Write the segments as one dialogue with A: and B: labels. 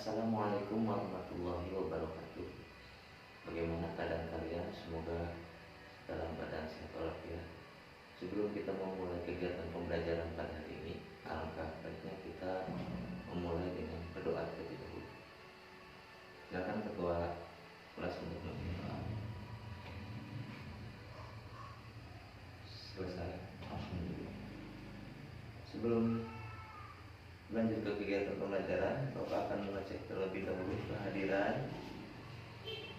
A: Assalamualaikum warahmatullahi wabarakatuh. Bagaimana keadaan kalian? Semoga dalam keadaan sehat walafiat. Sebelum kita memulai kegiatan pembelajaran pada hari ini, alangkah baiknya kita memulai dengan berdoa terlebih dahulu. Silakan ketua kelas untuk memulai. Selesai. Alhamdulillah. Sebelum lanjut ke kegiatan pembelajaran, Bapak akan mengecek terlebih dahulu kehadiran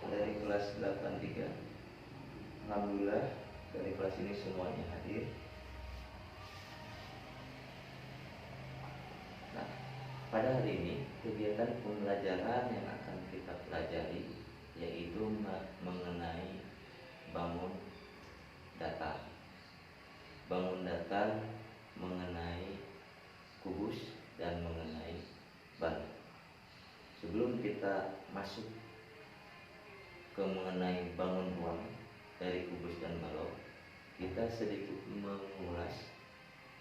A: dari kelas 83. Alhamdulillah dari kelas ini semuanya hadir. Nah, pada hari ini kegiatan pembelajaran yang akan kita pelajari yaitu mengenai bangun datar. Bangun datar mengenai kubus dan mengenai balok. Sebelum kita masuk ke mengenai bangun ruang dari kubus dan balok, kita sedikit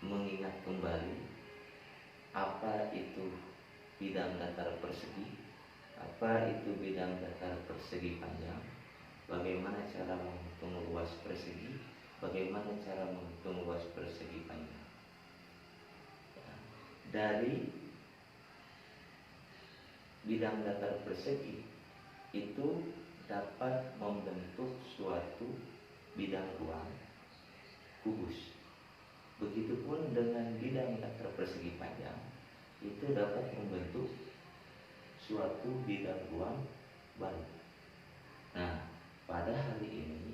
A: mengingat kembali apa itu bidang datar persegi, apa itu bidang datar persegi panjang, bagaimana cara menghitung luas persegi, bagaimana cara menghitung luas persegi panjang. Dari bidang datar persegi itu dapat membentuk suatu bidang ruang kubus. Begitupun dengan bidang datar persegi panjang itu dapat membentuk suatu bidang ruang balok. Nah, pada hari ini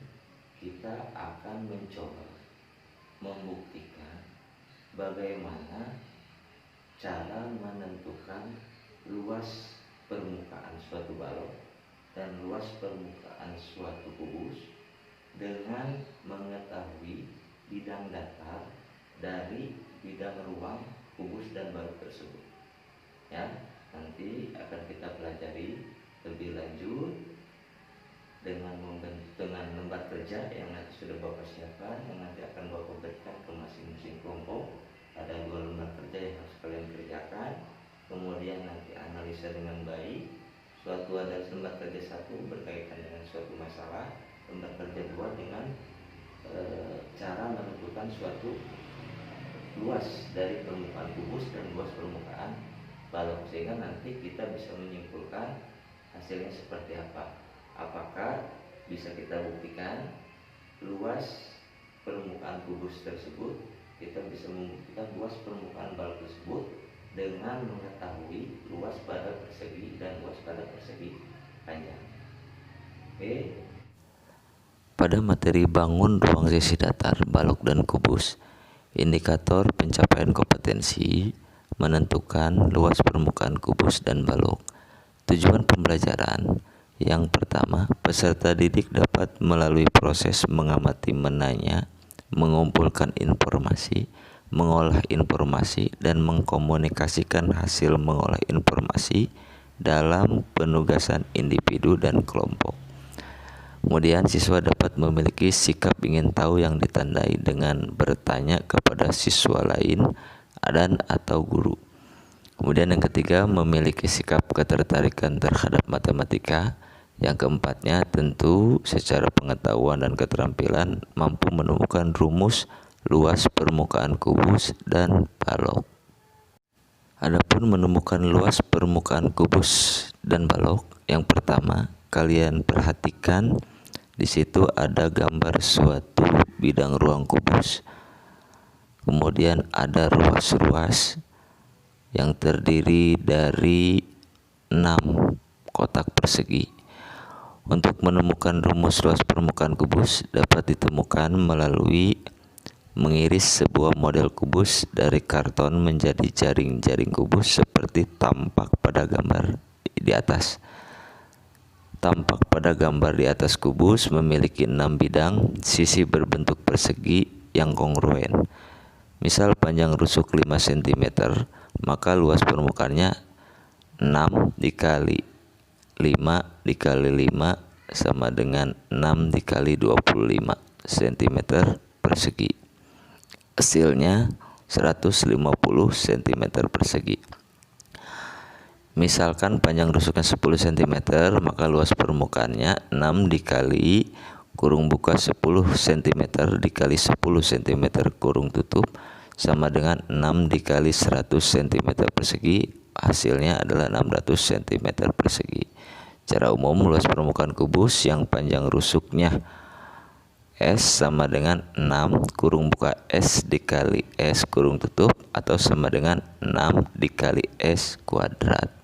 A: kita akan mencoba membuktikan bagaimana cara menentukan luas permukaan suatu balok dan luas permukaan suatu kubus dengan mengetahui bidang datar dari bidang ruang kubus dan balok tersebut. Ya, nanti akan kita pelajari lebih lanjut dengan lembar kerja yang nanti sudah Bapak siapkan, yang nanti akan Bapak berikan ke masing-masing kelompok. Ada 2 lembar kerja yang harus kalian kerjakan. Kemudian nanti analisa dengan baik. Suatu ada lembar kerja 1 berkaitan dengan suatu masalah, lembar kerja 2 dengan cara menentukan suatu luas dari permukaan kubus dan luas permukaan balok, sehingga nanti kita bisa menyimpulkan hasilnya seperti apa. Apakah bisa kita buktikan luas permukaan kubus tersebut, kita bisa membuktikan luas permukaan balok tersebut dengan mengetahui luas pada persegi dan luas pada persegi panjang. Oke.
B: Pada materi bangun ruang sisi datar, balok dan kubus, indikator pencapaian kompetensi menentukan luas permukaan kubus dan balok. Tujuan pembelajaran yang pertama, peserta didik dapat melalui proses mengamati, menanya, mengumpulkan informasi, mengolah informasi, dan mengkomunikasikan hasil mengolah informasi dalam penugasan individu dan kelompok. Kemudian siswa dapat memiliki sikap ingin tahu yang ditandai dengan bertanya kepada siswa lain dan atau guru. Kemudian yang ketiga, memiliki sikap ketertarikan terhadap matematika. Yang keempatnya, tentu secara pengetahuan dan keterampilan mampu menemukan rumus luas permukaan kubus dan balok. Adapun menemukan luas permukaan kubus dan balok, yang pertama, kalian perhatikan di situ ada gambar suatu bidang ruang kubus. Kemudian ada ruas-ruas yang terdiri dari 6 kotak persegi. Untuk menemukan rumus luas permukaan kubus dapat ditemukan melalui mengiris sebuah model kubus dari karton menjadi jaring-jaring kubus seperti tampak pada gambar di atas. Tampak pada gambar di atas kubus memiliki 6 bidang sisi berbentuk persegi yang kongruen. Misal panjang rusuk 5 cm, maka luas permukaannya 6 dikali 5 dikali 5 sama dengan 6 dikali 25 cm persegi. Hasilnya 150 cm persegi. Misalkan panjang rusuknya 10 cm, maka luas permukaannya 6 dikali kurung buka 10 cm dikali 10 cm kurung tutup sama dengan 6 dikali 100 cm persegi, hasilnya adalah 600 cm persegi. Secara umum luas permukaan kubus yang panjang rusuknya S sama dengan 6 kurung buka S dikali S kurung tutup atau sama dengan 6 dikali S kuadrat.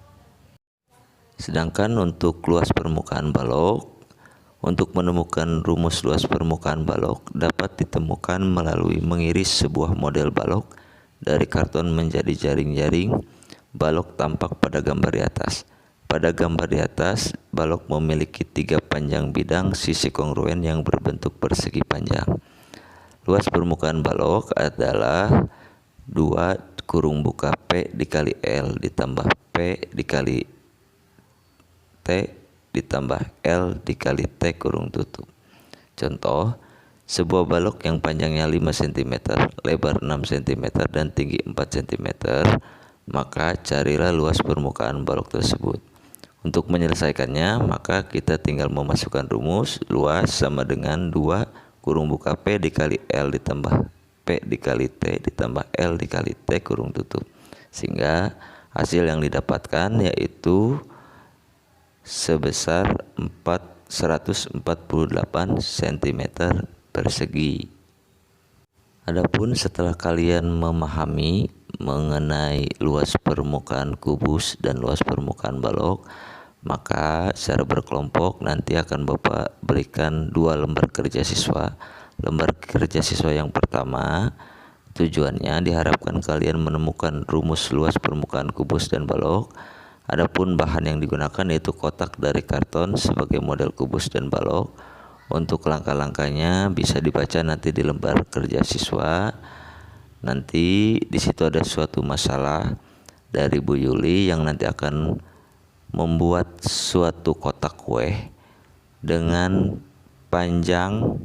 B: Sedangkan untuk luas permukaan balok, untuk menemukan rumus luas permukaan balok dapat ditemukan melalui mengiris sebuah model balok dari karton menjadi jaring-jaring balok tampak pada gambar di atas. Pada gambar di atas, balok memiliki 3 panjang bidang sisi kongruen yang berbentuk persegi panjang. Luas permukaan balok adalah 2 kurung buka P dikali L ditambah P dikali T ditambah L dikali T kurung tutup. Contoh, sebuah balok yang panjangnya 5 cm, lebar 6 cm, dan tinggi 4 cm, maka carilah luas permukaan balok tersebut. Untuk menyelesaikannya, maka kita tinggal memasukkan rumus luas sama dengan 2 kurung buka P dikali L ditambah P dikali T ditambah L dikali T kurung tutup. Sehingga hasil yang didapatkan yaitu sebesar 148 cm persegi. Adapun setelah kalian memahami mengenai luas permukaan kubus dan luas permukaan balok, maka secara berkelompok nanti akan Bapak berikan 2 lembar kerja siswa. Lembar kerja siswa yang pertama, tujuannya diharapkan kalian menemukan rumus luas permukaan kubus dan balok. Adapun bahan yang digunakan yaitu kotak dari karton sebagai model kubus dan balok. Untuk langkah-langkahnya bisa dibaca nanti di lembar kerja siswa. Nanti di situ ada suatu masalah dari Bu Yuli yang nanti akan membuat suatu kotak kue dengan panjang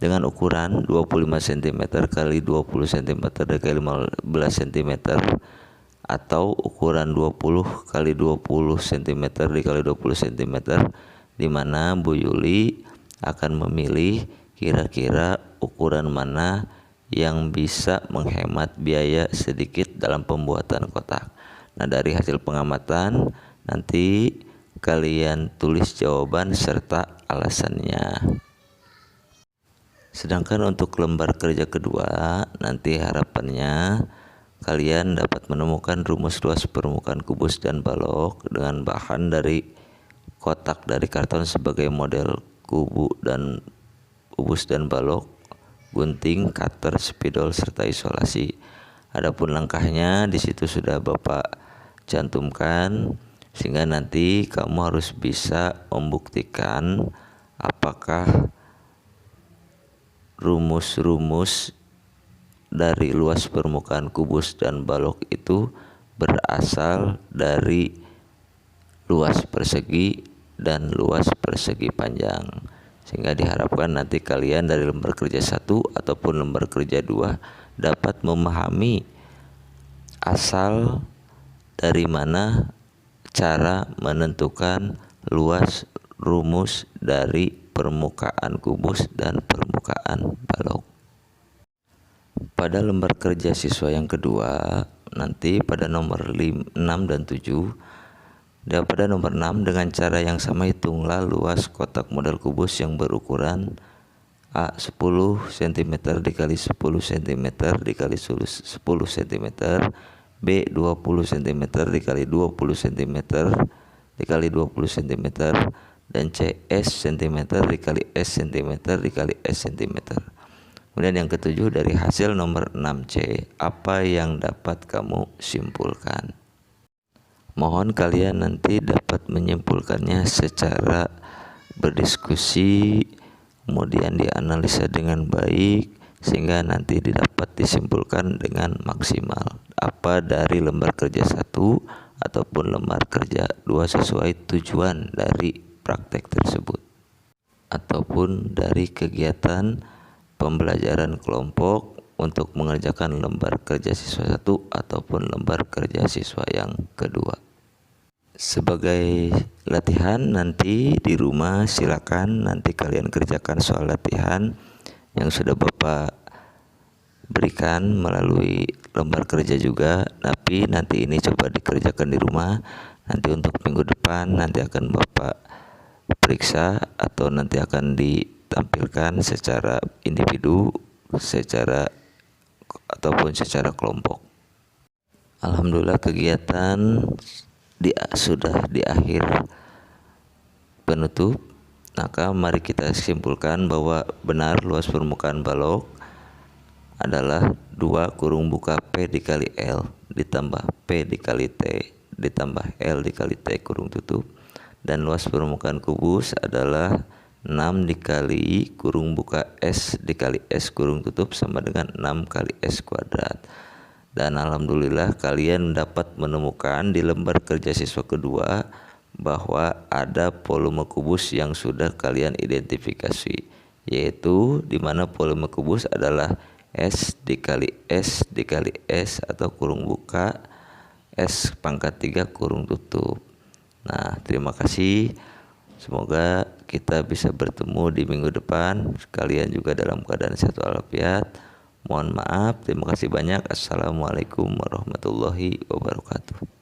B: dengan ukuran 25 cm kali 20 cm kali 15 cm atau ukuran 20 kali 20 cm dikali 20 cm, di mana Bu Yuli akan memilih kira-kira ukuran mana yang bisa menghemat biaya sedikit dalam pembuatan kotak. Nah, dari hasil pengamatan nanti kalian tulis jawaban serta alasannya. Sedangkan untuk lembar kerja kedua, nanti harapannya kalian dapat menemukan rumus luas permukaan kubus dan balok dengan bahan dari kotak dari karton sebagai model kubus dan balok, gunting, cutter, spidol, serta isolasi. Adapun langkahnya di situ sudah Bapak cantumkan, sehingga nanti kamu harus bisa membuktikan apakah rumus-rumus dari luas permukaan kubus dan balok itu berasal dari luas persegi dan luas persegi panjang. Sehingga diharapkan nanti kalian dari lembar kerja 1 ataupun lembar kerja 2 dapat memahami asal dari mana cara menentukan luas rumus dari permukaan kubus dan permukaan balok. Pada lembar kerja siswa yang kedua, nanti pada nomor 6 dan 7, dan pada nomor 6 dengan cara yang sama hitunglah luas kotak model kubus yang berukuran A 10 cm dikali 10 cm dikali 10 cm, B 20 cm dikali 20 cm dikali 20 cm, dan C S cm dikali S cm dikali S cm. Kemudian yang ketujuh, dari hasil nomor 6C, apa yang dapat kamu simpulkan? Mohon kalian nanti dapat menyimpulkannya secara berdiskusi, kemudian dianalisa dengan baik, sehingga nanti dapat disimpulkan dengan maksimal apa dari lembar kerja 1 ataupun lembar kerja 2 sesuai tujuan dari praktek tersebut ataupun dari kegiatan pembelajaran kelompok untuk mengerjakan lembar kerja siswa 1 ataupun lembar kerja siswa yang kedua. Sebagai latihan nanti di rumah, silakan nanti kalian kerjakan soal latihan yang sudah Bapak berikan melalui lembar kerja juga, tapi nanti ini coba dikerjakan di rumah. Nanti untuk minggu depan nanti akan Bapak periksa atau nanti akan ditampilkan secara individu, secara ataupun secara kelompok. Alhamdulillah kegiatan sudah di akhir penutup. Maka mari kita simpulkan bahwa benar luas permukaan balok adalah 2 kurung buka P dikali L ditambah P dikali T ditambah L dikali T kurung tutup, dan luas permukaan kubus adalah 6 dikali kurung buka S dikali S kurung tutup sama dengan 6 kali S kuadrat. Dan alhamdulillah kalian dapat menemukan di lembar kerja siswa kedua bahwa ada volume kubus yang sudah kalian identifikasi, yaitu di mana volume kubus adalah S dikali S dikali S atau kurung buka S pangkat 3 kurung tutup. Nah, terima kasih. Semoga kita bisa bertemu di minggu depan. Kalian juga dalam keadaan sehat walafiat. Mohon maaf, terima kasih banyak. Assalamualaikum warahmatullahi wabarakatuh.